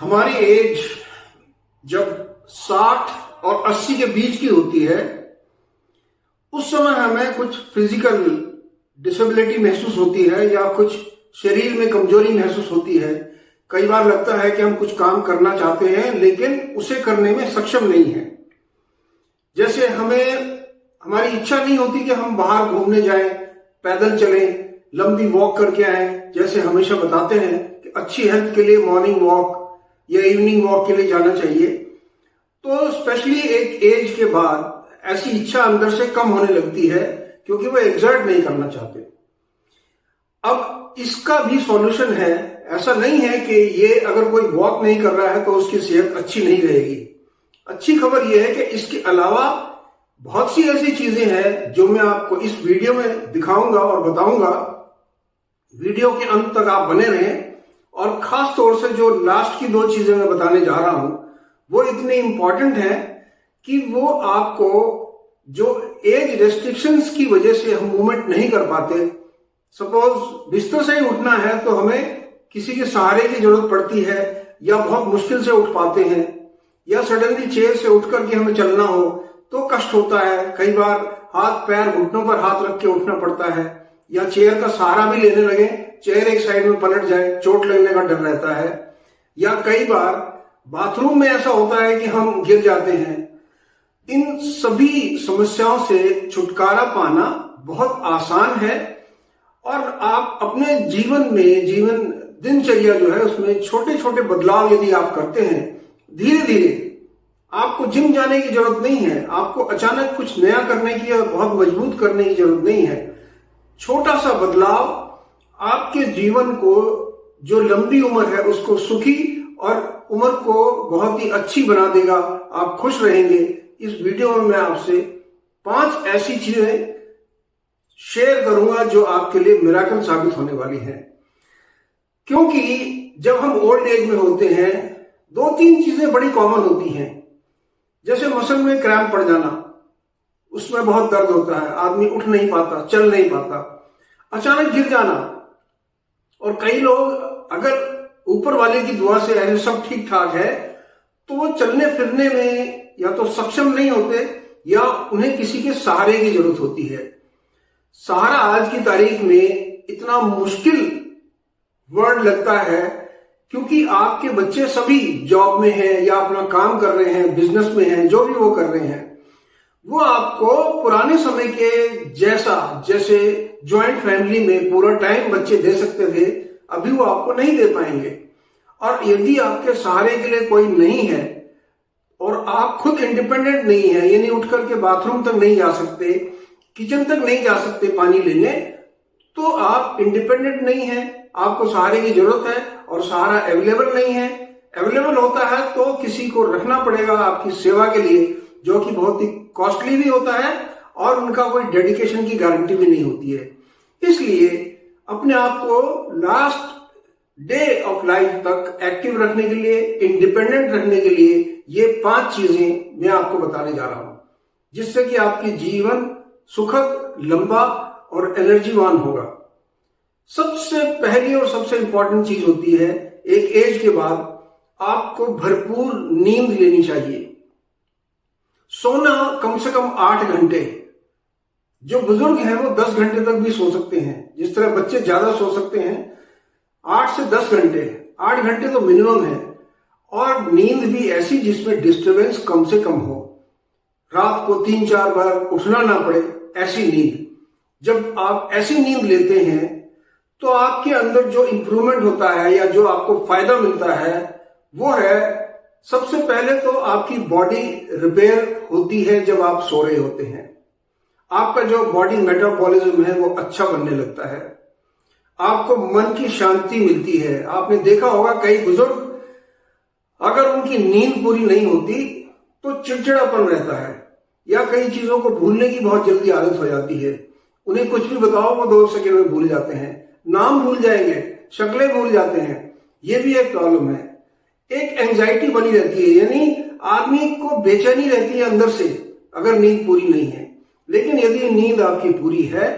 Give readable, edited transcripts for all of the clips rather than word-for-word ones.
हमारी एज जब 60 और 80 के बीच की होती है, उस समय हमें कुछ फिजिकल डिसेबिलिटी महसूस होती है या कुछ शरीर में कमजोरी महसूस होती है। कई बार लगता है कि हम कुछ काम करना चाहते हैं लेकिन उसे करने में सक्षम नहीं है। जैसे हमारी इच्छा नहीं होती कि हम बाहर घूमने जाएं, पैदल चलें, लंबी वॉक करके आएं। जैसे हमेशा बताते हैं कि अच्छी हेल्थ के लिए मॉर्निंग वॉक या इवनिंग वॉक के लिए जाना चाहिए। तो स्पेशली एक एज के बाद ऐसी इच्छा अंदर से कम होने लगती है क्योंकि वो एग्जर्ट नहीं करना चाहते। अब इसका भी सॉल्यूशन है। ऐसा नहीं है कि ये अगर कोई वॉक नहीं कर रहा है तो उसकी सेहत अच्छी नहीं रहेगी। अच्छी खबर यह है कि इसके अलावा बहुत सी ऐसी चीजें हैं जो मैं आपको इस वीडियो में दिखाऊंगा और बताऊंगा। वीडियो के अंत तक आप बने रहें। और खास तौर से जो लास्ट की 2 चीजें मैं बताने जा रहा हूं वो इतने इंपॉर्टेंट है कि वो आपको जो एज रेस्ट्रिक्शंस की वजह से हम मूवमेंट नहीं कर पाते, सपोज बिस्तर से ही उठना है तो हमें किसी के सहारे की जरूरत पड़ती है या बहुत मुश्किल से उठ पाते हैं, या सडनली चेयर से उठ करके हमें चलना हो तो कष्ट होता है। कई बार हाथ पैर घुटनों पर हाथ रख के उठना पड़ता है, या चेयर का सहारा भी लेने लगे, चेयर एक साइड में पलट जाए, चोट लगने का डर रहता है, या कई बार बाथरूम में ऐसा होता है कि हम गिर जाते हैं। इन सभी समस्याओं से छुटकारा पाना बहुत आसान है और आप अपने जीवन दिनचर्या जो है उसमें छोटे छोटे बदलाव यदि आप करते हैं धीरे धीरे, आपको जिम जाने की जरूरत नहीं है, आपको अचानक कुछ नया करने की और बहुत मजबूत करने की जरूरत नहीं है। छोटा सा बदलाव आपके जीवन को, जो लंबी उम्र है उसको सुखी और उम्र को बहुत ही अच्छी बना देगा। आप खुश रहेंगे। इस वीडियो में मैं आपसे 5 ऐसी चीजें शेयर करूंगा जो आपके लिए मिरेकल साबित होने वाली हैं। क्योंकि जब हम ओल्ड एज में होते हैं 2-3 चीजें बड़ी कॉमन होती हैं। जैसे मसल में क्रैम्प पड़ जाना, उसमें बहुत दर्द होता है, आदमी उठ नहीं पाता, चल नहीं पाता, अचानक गिर जाना, और कई लोग अगर ऊपर वाले की दुआ से ऐसे सब ठीक ठाक है तो वो चलने फिरने में या तो सक्षम नहीं होते या उन्हें किसी के सहारे की जरूरत होती है। सहारा आज की तारीख में इतना मुश्किल वर्ड लगता है क्योंकि आपके बच्चे सभी जॉब में हैं या अपना काम कर रहे हैं, बिजनेस में हैं, जो भी वो कर रहे हैं, वो आपको पुराने समय के जैसे ज्वाइंट फैमिली में पूरा टाइम बच्चे दे सकते थे, अभी वो आपको नहीं दे पाएंगे। और यदि आपके सहारे के लिए कोई नहीं है और आप खुद इंडिपेंडेंट नहीं है, यानी उठ करके बाथरूम तक नहीं जा सकते, किचन तक नहीं जा सकते पानी लेने, तो आप इंडिपेंडेंट नहीं है, आपको सहारे की जरूरत है और सहारा अवेलेबल नहीं है। अवेलेबल होता है तो किसी को रखना पड़ेगा आपकी सेवा के लिए, जो कि बहुत ही कॉस्टली भी होता है और उनका कोई डेडिकेशन की गारंटी भी नहीं होती है। इसलिए अपने आप को लास्ट डे ऑफ लाइफ तक एक्टिव रखने के लिए, इंडिपेंडेंट रखने के लिए ये 5 चीजें मैं आपको बताने जा रहा हूं, जिससे कि आपकी जीवन सुखद, लंबा और एनर्जीवान होगा। सबसे पहली और सबसे इंपॉर्टेंट चीज होती है, एक एज के बाद आपको भरपूर नींद लेनी चाहिए। सोना कम से कम 8 घंटे। जो बुजुर्ग हैं वो 10 घंटे तक भी सो सकते हैं, जिस तरह बच्चे ज्यादा सो सकते हैं। 8 से 10 घंटे, 8 घंटे तो मिनिमम है। और नींद भी ऐसी जिसमें डिस्टरबेंस कम से कम हो, रात को 3-4 बार उठना ना पड़े, ऐसी नींद। जब आप ऐसी नींद लेते हैं तो आपके अंदर जो इंप्रूवमेंट होता है या जो आपको फायदा मिलता है वो है, सबसे पहले तो आपकी बॉडी रिपेयर होती है। जब आप सो रहे होते हैं आपका जो बॉडी मेटाबॉलिज्म है वो अच्छा बनने लगता है, आपको मन की शांति मिलती है। आपने देखा होगा कई बुजुर्ग अगर उनकी नींद पूरी नहीं होती तो चिड़चिड़ापन रहता है या कई चीजों को भूलने की बहुत जल्दी आदत हो जाती है। उन्हें कुछ भी बताओ वो 2 सेकंड में भूल जाते हैं, नाम भूल जाएंगे, शक्लें भूल जाते हैं। ये भी एक प्रॉब्लम है। एक एंजाइटी बनी रहती है, यानी आदमी को बेचैनी रहती है अंदर से अगर नींद पूरी नहीं है। लेकिन यदि नींद आपकी पूरी है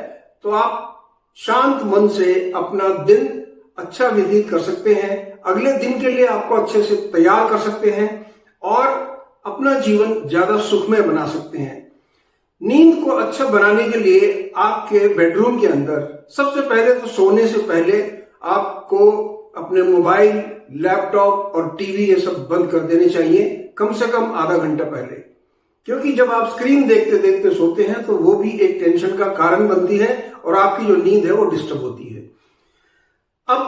तो आप शांत मन से अपना दिन अच्छा व्यतीत कर सकते हैं, अगले दिन के लिए आपको अच्छे से तैयार कर सकते हैं और अपना जीवन ज्यादा सुखमय बना सकते हैं। नींद को अच्छा बनाने के लिए आपके बेडरूम के अंदर सबसे पहले तो सोने से पहले आपको अपने मोबाइल, लैपटॉप और टीवी ये सब बंद कर देने चाहिए, कम से कम आधा घंटा पहले। क्योंकि जब आप स्क्रीन देखते देखते सोते हैं तो वो भी एक टेंशन का कारण बनती है और आपकी जो नींद है वो डिस्टर्ब होती है। अब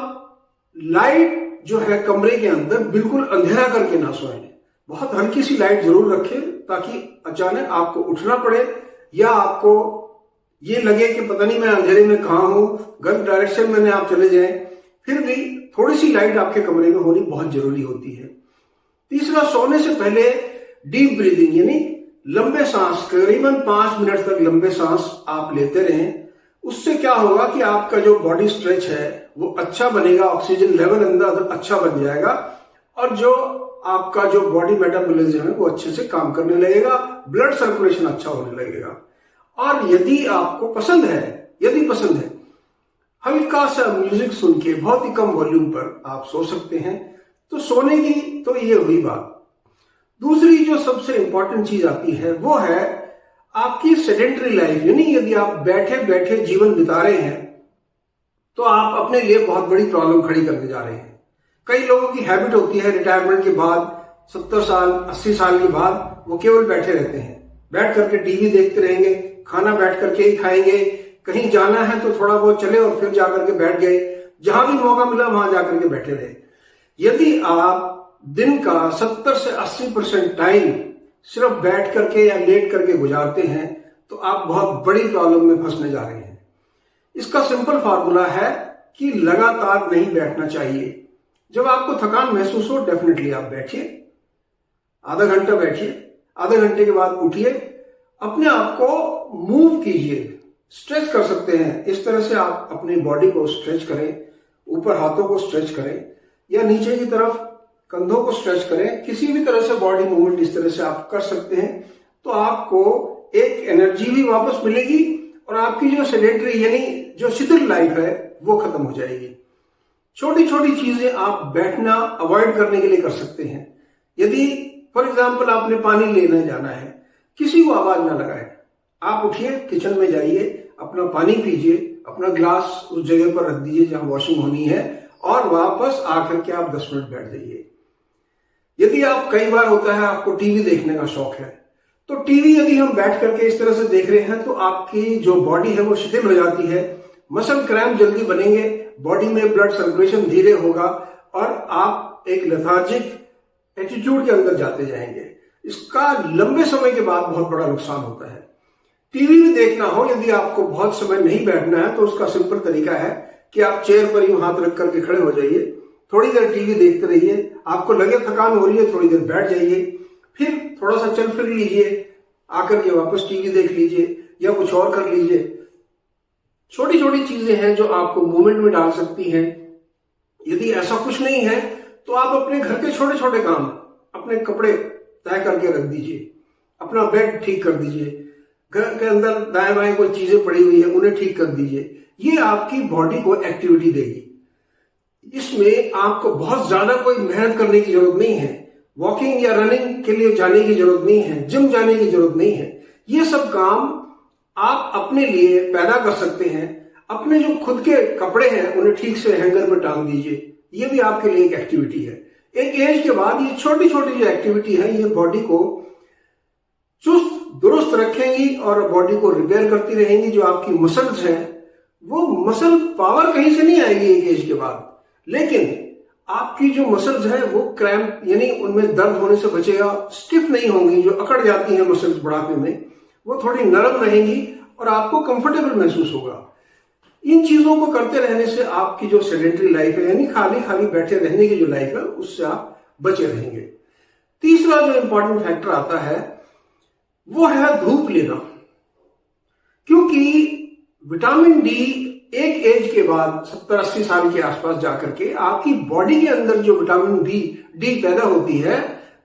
लाइट जो है कमरे के अंदर बिल्कुल अंधेरा करके ना सोएं, बहुत हल्की सी लाइट जरूर रखें ताकि अचानक आपको उठना पड़े या आपको ये लगे कि पता नहीं मैं अंधेरे में कहां हूं, गलत डायरेक्शन में आप चले जाएं, फिर भी थोड़ी सी लाइट आपके कमरे में होनी बहुत जरूरी होती है। तीसरा, सोने से पहले डीप ब्रीदिंग यानी लंबे सांस, करीबन 5 मिनट तक लंबे सांस आप लेते रहें। उससे क्या होगा कि आपका जो बॉडी स्ट्रेच है वो अच्छा बनेगा, ऑक्सीजन लेवल अंदर अच्छा बन जाएगा और जो आपका जो बॉडी मेटाबॉलिज्म है वो अच्छे से काम करने लगेगा, ब्लड सर्कुलेशन अच्छा होने लगेगा। और यदि आपको पसंद है हल्का सा म्यूजिक सुन के बहुत ही कम वॉल्यूम पर आप सो सकते हैं। तो सोने की तो ये हुई बात। दूसरी जो सबसे इंपॉर्टेंट चीज आती है वो है आपकी सेडेंटरी लाइफ, यानी यदि आप बैठे बैठे जीवन बिता रहे हैं तो आप अपने लिए बहुत बड़ी प्रॉब्लम खड़ी करने जा रहे हैं। कई लोगों की हैबिट होती है रिटायरमेंट के बाद 70 साल 80 साल के बाद वो केवल बैठे रहते हैं, बैठ करके टीवी देखते रहेंगे, खाना बैठ करके ही खाएंगे, कहीं जाना है तो थोड़ा बहुत चले और फिर जाकर के बैठ गए, जहां भी मौका मिला वहां जाकर के बैठे रहे। यदि आप दिन का 70 से 80% टाइम सिर्फ बैठ करके या लेट करके गुजारते हैं तो आप बहुत बड़ी प्रॉब्लम में फंसने जा रहे हैं। इसका सिंपल फार्मूला है कि लगातार नहीं बैठना चाहिए। जब आपको थकान महसूस हो डेफिनेटली आप बैठिए, आधा घंटा बैठिए, आधे घंटे के बाद उठिए, अपने आप को मूव कीजिए, स्ट्रेच कर सकते हैं। इस तरह से आप अपनी बॉडी को स्ट्रेच करें, ऊपर हाथों को स्ट्रेच करें या नीचे की तरफ कंधों को स्ट्रेच करें, किसी भी तरह से बॉडी मूवमेंट इस तरह से आप कर सकते हैं तो आपको एक एनर्जी भी वापस मिलेगी और आपकी जो सेडेंटरी यानी जो शिथिल लाइफ है वो खत्म हो जाएगी। छोटी छोटी चीजें आप बैठना अवॉइड करने के लिए कर सकते हैं। यदि फॉर एग्जाम्पल आपने पानी लेने जाना है, किसी को आवाज ना लगाए, आप उठिए, किचन में जाइए, अपना पानी पीजिए, अपना ग्लास उस जगह पर रख दीजिए जहां वॉशिंग होनी है और वापस आकर के आप 10 मिनट बैठ जाइए। यदि आप कई बार होता है आपको टीवी देखने का शौक है तो टीवी यदि हम बैठ करके इस तरह से देख रहे हैं तो आपकी जो बॉडी है वो शिथिल हो जाती है, मसल क्रैम्प जल्दी बनेंगे, बॉडी में ब्लड सर्कुलेशन धीरे होगा और आप एक लेथार्जिक एटीट्यूड के अंदर जाते जाएंगे। इसका लंबे समय के बाद बहुत बड़ा नुकसान होता है। टीवी भी देखना हो, यदि आपको बहुत समय नहीं बैठना है तो उसका सिंपल तरीका है कि आप चेयर पर ही हाथ रख करके खड़े हो जाइए, थोड़ी देर टीवी देखते रहिए, आपको लगे थकान हो रही है थोड़ी देर बैठ जाइए, फिर थोड़ा सा चल फिर लीजिए, आकर के वापस टीवी देख लीजिए या कुछ और कर लीजिए। छोटी छोटी चीजें हैं जो आपको मूवमेंट में डाल सकती हैं। यदि ऐसा कुछ नहीं है तो आप अपने घर के छोटे छोटे काम, अपने कपड़े तय करके रख दीजिए, अपना बेड ठीक कर दीजिए, घर के अंदर दाएं बाएं कोई चीजें पड़ी हुई है उन्हें ठीक कर दीजिए। ये आपकी बॉडी को एक्टिविटी देगी। इसमें आपको बहुत ज्यादा कोई मेहनत करने की जरूरत नहीं है, वॉकिंग या रनिंग के लिए जाने की जरूरत नहीं है, जिम जाने की जरूरत नहीं है। ये सब काम आप अपने लिए पैदा कर सकते हैं। अपने जो खुद के कपड़े हैं उन्हें ठीक से हैंगर में टांग दीजिए, ये भी आपके लिए एक एक्टिविटी है। एक एज के बाद ये छोटी छोटी जो एक्टिविटी है ये बॉडी को चुस्त दुरुस्त रखेंगी और बॉडी को रिपेयर करती रहेंगी। जो आपकी मसल्स हैं वो मसल पावर कहीं से नहीं आएगी एक एज के बाद, लेकिन आपकी जो मसल्स हैं वो क्रैम्प यानी उनमें दर्द होने से बचेगा, स्टिफ नहीं होंगी। जो अकड़ जाती हैं मसल्स बुढ़ापे में वो थोड़ी नरम रहेंगी और आपको कंफर्टेबल महसूस होगा। इन चीजों को करते रहने से आपकी जो सेडेंटरी लाइफ है यानी खाली खाली बैठे रहने की जो लाइफ है उससे आप बचे रहेंगे। तीसरा जो इंपॉर्टेंट फैक्टर आता है वो है धूप लेना, क्योंकि विटामिन डी एक एज के बाद 70-80 साल के आसपास जाकर के आपकी बॉडी के अंदर जो विटामिन डी पैदा होती है,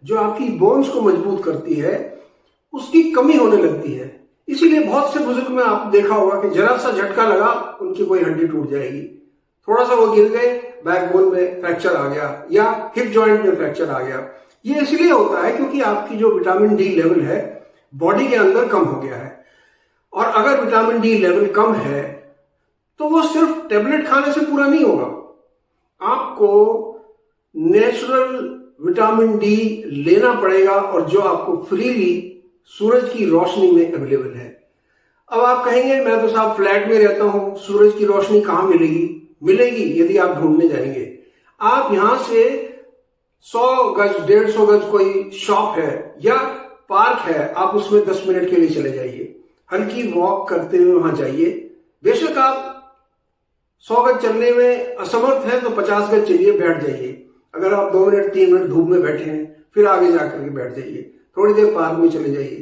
जो आपकी बोन्स को मजबूत करती है, उसकी कमी होने लगती है। इसीलिए बहुत से बुजुर्ग में आप देखा होगा कि जरा सा झटका लगा उनकी कोई हड्डी टूट जाएगी, थोड़ा सा वो गिर गए बैकबोन में फ्रैक्चर आ गया या हिप जॉइंट में फ्रैक्चर आ गया। ये इसलिए होता है क्योंकि आपकी जो विटामिन डी लेवल है बॉडी के अंदर कम हो गया है। और अगर विटामिन डी लेवल कम है तो वो सिर्फ टेबलेट खाने से पूरा नहीं होगा, आपको नेचुरल विटामिन डी लेना पड़ेगा और जो आपको फ्रीली सूरज की रोशनी में अवेलेबल है। अब आप कहेंगे मैं तो साहब फ्लैट में रहता हूं, सूरज की रोशनी कहां मिलेगी? मिलेगी यदि आप ढूंढने जाएंगे। आप यहां से 100 गज 150 गज कोई शॉप है या पार्क है, आप उसमें 10 मिनट के लिए चले जाइए, हल्की वॉक करते हुए वहां जाइए। बेशक आप 100 गज चलने में असमर्थ हैं तो 50 गज चलिए, बैठ जाइए। अगर आप 2 मिनट 3 मिनट धूप में बैठे हैं फिर आगे जाकर के बैठ जाइए, थोड़ी देर पार्क में चले जाइए।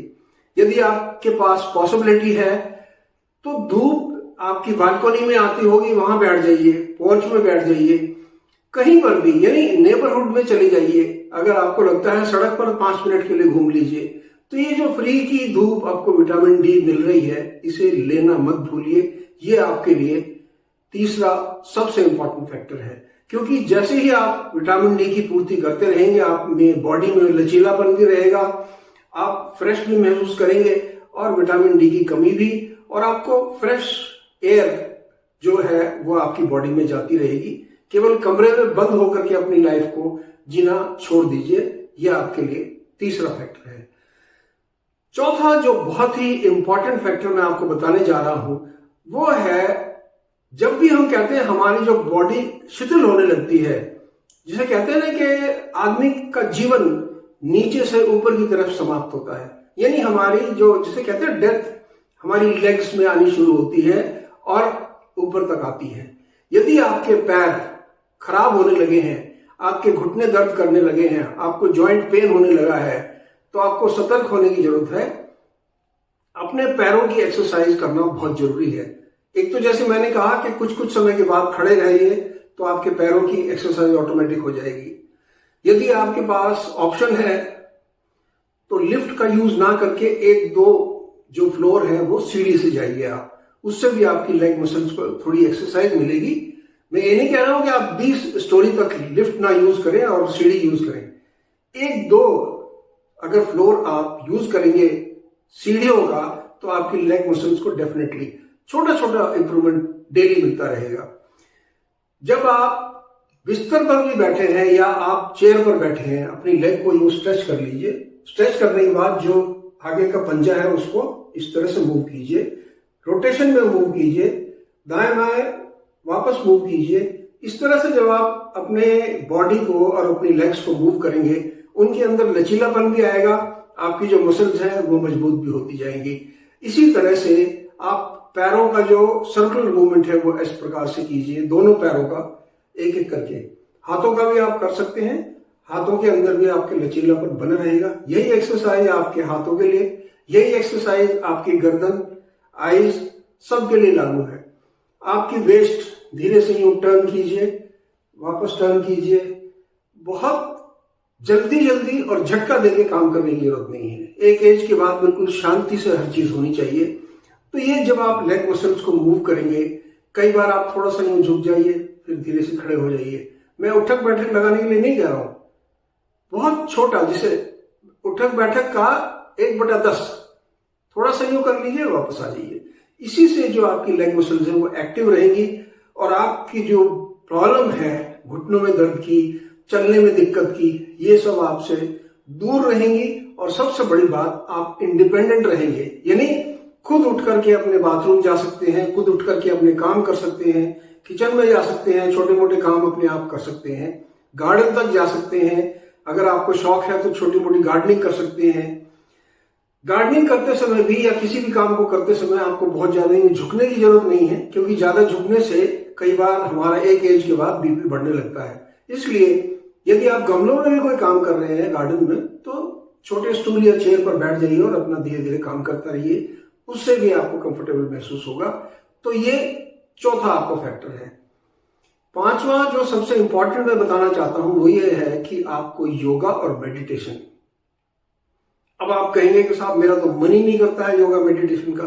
यदि आपके पास पॉसिबिलिटी है तो धूप आपकी बालकनी में आती होगी, वहां बैठ जाइए, पोर्च में बैठ जाइए, कहीं पर भी, यानी नेबरहुड में चले जाइए। अगर आपको लगता है सड़क पर 5 मिनट के लिए घूम लीजिए। तो ये जो फ्री की धूप आपको विटामिन डी मिल रही है, इसे लेना मत भूलिए। ये आपके लिए तीसरा सबसे इंपॉर्टेंट फैक्टर है, क्योंकि जैसे ही आप विटामिन डी की पूर्ति करते रहेंगे, आप में बॉडी में लचीलापन भी रहेगा, आप फ्रेश भी महसूस करेंगे और विटामिन डी की कमी भी, और आपको फ्रेश एयर जो है वो आपकी बॉडी में जाती रहेगी। केवल कमरे में बंद होकर के अपनी लाइफ को जीना छोड़ दीजिए। यह आपके लिए तीसरा फैक्टर है। चौथा जो बहुत ही इंपॉर्टेंट फैक्टर मैं आपको बताने जा रहा हूं वो है, जब भी हम कहते हैं हमारी जो बॉडी शिथिल होने लगती है, जिसे कहते हैं ना कि आदमी का जीवन नीचे से ऊपर की तरफ समाप्त होता है, यानी हमारी जो जिसे कहते हैं डेथ हमारी लेग्स में आनी शुरू होती है और ऊपर तक आती है। यदि आपके पैर खराब होने लगे हैं, आपके घुटने दर्द करने लगे हैं, आपको जॉइंट पेन होने लगा है, तो आपको सतर्क होने की जरूरत है। अपने पैरों की एक्सरसाइज करना बहुत जरूरी है। एक तो जैसे मैंने कहा कि कुछ कुछ समय के बाद खड़े रहिए तो आपके पैरों की एक्सरसाइज ऑटोमेटिक हो जाएगी। यदि आपके पास ऑप्शन है तो लिफ्ट का यूज ना करके 1-2 जो फ्लोर है वो सीढ़ी से जाइए आप, उससे भी आपकी लेग मसल्स को थोड़ी एक्सरसाइज मिलेगी। मैं ये नहीं कह रहा हूं कि आप 20 स्टोरी तक लिफ्ट ना यूज करें और सीढ़ी यूज करें। 1-2 अगर फ्लोर आप यूज करेंगे सीढ़ियों का तो आपकी लेग मसल्स को डेफिनेटली छोटा छोटा इंप्रूवमेंट डेली मिलता रहेगा। जब आप बिस्तर पर भी बैठे हैं या आप चेयर पर बैठे हैं, अपनी लेग को यूं स्ट्रेच कर लीजिए। स्ट्रेच करने के बाद जो आगे का पंजा है उसको इस तरह से मूव कीजिए, रोटेशन में मूव कीजिए, दाएं बाएं वापस मूव कीजिए। इस तरह से जब आप अपने बॉडी को और अपनी लेग्स को मूव करेंगे, उनके अंदर लचीलापन भी आएगा, आपकी जो मसल्स हैं वो मजबूत भी होती जाएंगी। इसी तरह से आप पैरों का जो सर्कुलर मूवमेंट है वो इस प्रकार से कीजिए, दोनों पैरों का एक एक करके। हाथों का भी आप कर सकते हैं, हाथों के अंदर भी आपके लचीलापन बना रहेगा। यही एक्सरसाइज आपके हाथों के लिए, यही एक्सरसाइज आपकी गर्दन, आईज सब के लिए लागू है। आपकी वेस्ट धीरे से यूं टर्न कीजिए, वापस टर्न कीजिए। बहुत जल्दी जल्दी और झटका देके काम करने की जरूरत नहीं है। एक एज के बाद बिल्कुल शांति से हर चीज होनी चाहिए। तो ये जब आप लेग मसल्स को मूव करेंगे, कई बार आप थोड़ा सा यूं झुक जाइए, फिर धीरे से खड़े हो जाइए। मैं उठक बैठक लगाने के लिए नहीं कह रहा हूं, बहुत छोटा, जिसे उठक बैठक का 1/10 थोड़ा सा यूं कर लीजिए, वापस आ जाइए। इसी से जो आपकी लेग मसल्स हैं वो एक्टिव रहेंगी और आपकी जो प्रॉब्लम है घुटनों में दर्द की, चलने में दिक्कत की, ये सब आपसे दूर रहेंगी। और सबसे बड़ी बात, आप इंडिपेंडेंट रहेंगे, यानी खुद उठ करके अपने बाथरूम जा सकते हैं, खुद उठ करके अपने काम कर सकते हैं, किचन में जा सकते हैं, छोटे मोटे काम अपने आप कर सकते हैं, गार्डन तक जा सकते हैं। अगर आपको शौक है तो छोटी मोटी गार्डनिंग कर सकते हैं। गार्डनिंग करते समय भी या किसी भी काम को करते समय आपको बहुत ज्यादा झुकने की जरूरत नहीं है, क्योंकि ज्यादा झुकने से कई बार हमारा एक एज के बाद बीपी बढ़ने लगता है। इसलिए यदि आप गमलों में भी कोई काम कर रहे हैं गार्डन में, तो छोटे स्टूल या चेयर पर बैठ जाइए और अपना धीरे धीरे काम करता रहिए, उससे भी आपको कंफर्टेबल महसूस होगा। तो ये चौथा आपका फैक्टर है। पांचवा जो सबसे इंपॉर्टेंट मैं बताना चाहता हूं वो ये है कि आपको योगा और मेडिटेशन। अब आप कहेंगे कि साहब मेरा तो मन ही नहीं करता है योगा मेडिटेशन का।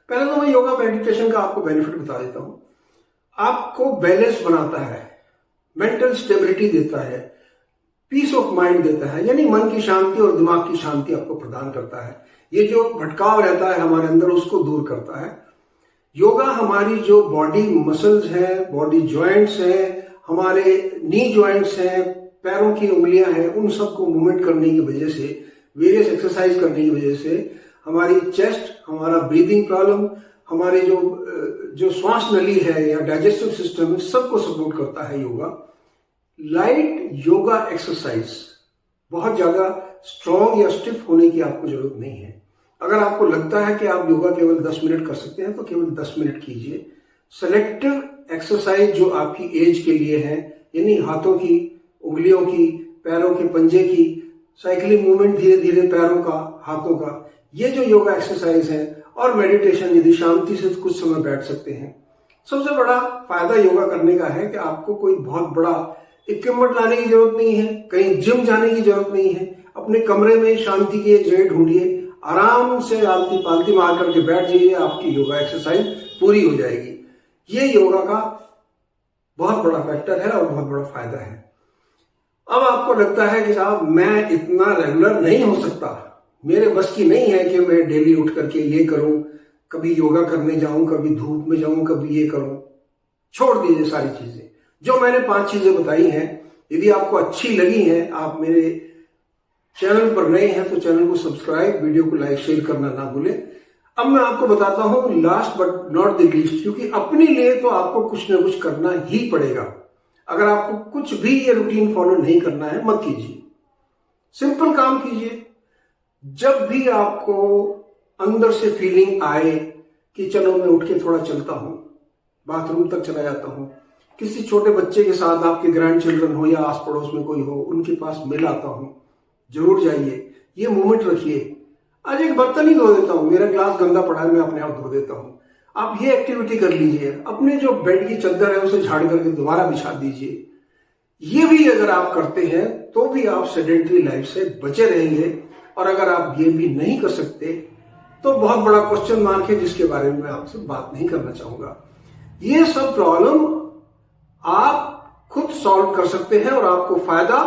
पहले तो मैं योगा मेडिटेशन का आपको बेनिफिट बता देता हूं। आपको बैलेंस बनाता है, मेंटल स्टेबिलिटी देता है, पीस ऑफ माइंड देता है, यानी मन की शांति और दिमाग की शांति आपको प्रदान करता है। ये जो भटकाव रहता है हमारे अंदर उसको दूर करता है। योगा हमारी जो बॉडी मसल्स हैं, बॉडी जॉइंट्स हैं, हमारे नी जॉइंट्स हैं, पैरों की उंगलियां हैं, उन सबको मूवमेंट करने की वजह से, वेरियस एक्सरसाइज करने की वजह से हमारी चेस्ट, हमारा ब्रीदिंग प्रॉब्लम, हमारे जो श्वास नली है या डाइजेस्टिव सिस्टम है, सबको सपोर्ट करता है योगा। लाइट योगा एक्सरसाइज, बहुत ज्यादा स्ट्रॉन्ग या स्टिफ होने की आपको जरूरत नहीं है। अगर आपको लगता है कि आप योगा केवल 10 मिनट कर सकते हैं तो केवल 10 मिनट कीजिए। सेलेक्टिव एक्सरसाइज जो आपकी एज के लिए है, यानी हाथों की, उंगलियों की, पैरों के पंजे की, साइकिलिंग मूवमेंट धीरे धीरे पैरों का, हाथों का, ये जो योगा एक्सरसाइज है, और मेडिटेशन, यदि शांति से कुछ समय बैठ सकते हैं। सबसे बड़ा फायदा योगा करने का है कि आपको कोई बहुत बड़ा इक्विपमेंट लाने की जरूरत नहीं है, कहीं जिम जाने की जरूरत नहीं है। अपने कमरे में शांति की एक जगह ढूंढिए, आराम से आलती पालती मार करके बैठ जाइए, आपकी योगा एक्सरसाइज पूरी हो जाएगी। ये योगा का बहुत बड़ा फैक्टर है और बहुत बड़ा फायदा है। अब आपको लगता है कि साहब मैं इतना रेगुलर नहीं हो सकता, मेरे बस की नहीं है कि मैं डेली उठ करके ये करूं, कभी योगा करने जाऊं, कभी धूप में जाऊं, कभी ये करूं। छोड़ दीजिए सारी चीजें। जो मैंने 5 चीजें बताई हैं, यदि आपको अच्छी लगी हैं, आप मेरे चैनल पर नए हैं तो चैनल को सब्सक्राइब, वीडियो को लाइक शेयर करना ना भूलें। अब मैं आपको बताता हूं last but not the least, क्योंकि अपने लिए तो आपको कुछ ना कुछ करना ही पड़ेगा। अगर आपको कुछ भी ये रूटीन फॉलो नहीं करना है, मत कीजिए। सिंपल काम कीजिए। जब भी आपको अंदर से फीलिंग आए कि चलो मैं उठ के थोड़ा चलता हूं, बाथरूम तक चला जाता हूं, किसी छोटे बच्चे के साथ, आपके ग्रैंड चिल्ड्रन हो या आस पड़ोस में कोई हो, उनके पास मिल आता हूं, जरूर जाइए, ये मूवमेंट रखिए। आज एक बर्तन ही धो देता हूं, मेरा ग्लास गंदा पड़ा है, मैं अपने आप धो देता हूं। आप ये एक्टिविटी कर लीजिए। अपने जो बेड की चादर है उसे झाड़ करके दोबारा बिछा दीजिए। ये भी अगर आप करते हैं तो भी आप सेडेंटरी लाइफ से बचे रहेंगे। और अगर आप ये भी नहीं कर सकते तो बहुत बड़ा क्वेश्चन मार्क है, जिसके बारे में मैं आपसे बात नहीं करना चाहूंगा। ये सब प्रॉब्लम आप खुद सॉल्व कर सकते हैं और आपको फायदा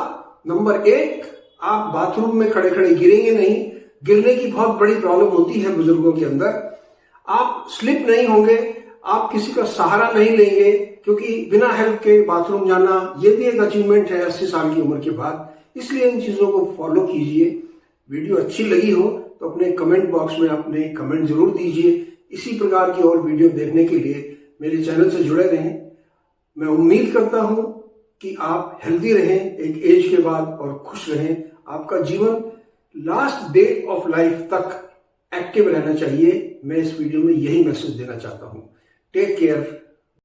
नंबर 1, आप बाथरूम में खड़े खड़े गिरेंगे नहीं। गिरने की बहुत बड़ी प्रॉब्लम होती है बुजुर्गों के अंदर। आप स्लिप नहीं होंगे, आप किसी का सहारा नहीं लेंगे, क्योंकि बिना हेल्प के बाथरूम जाना ये भी एक अचीवमेंट है 80 साल की उम्र के बाद। इसलिए इन चीजों को फॉलो कीजिए। वीडियो अच्छी लगी हो तो अपने कमेंट बॉक्स में अपने कमेंट जरूर दीजिए। इसी प्रकार की और वीडियो देखने के लिए मेरे चैनल से जुड़े रहें। मैं उम्मीद करता हूं कि आप हेल्दी रहें एक एज के बाद और खुश रहें। आपका जीवन लास्ट डे ऑफ लाइफ तक एक्टिव रहना चाहिए। मैं इस वीडियो में यही मैसेज देना चाहता हूं। Take care.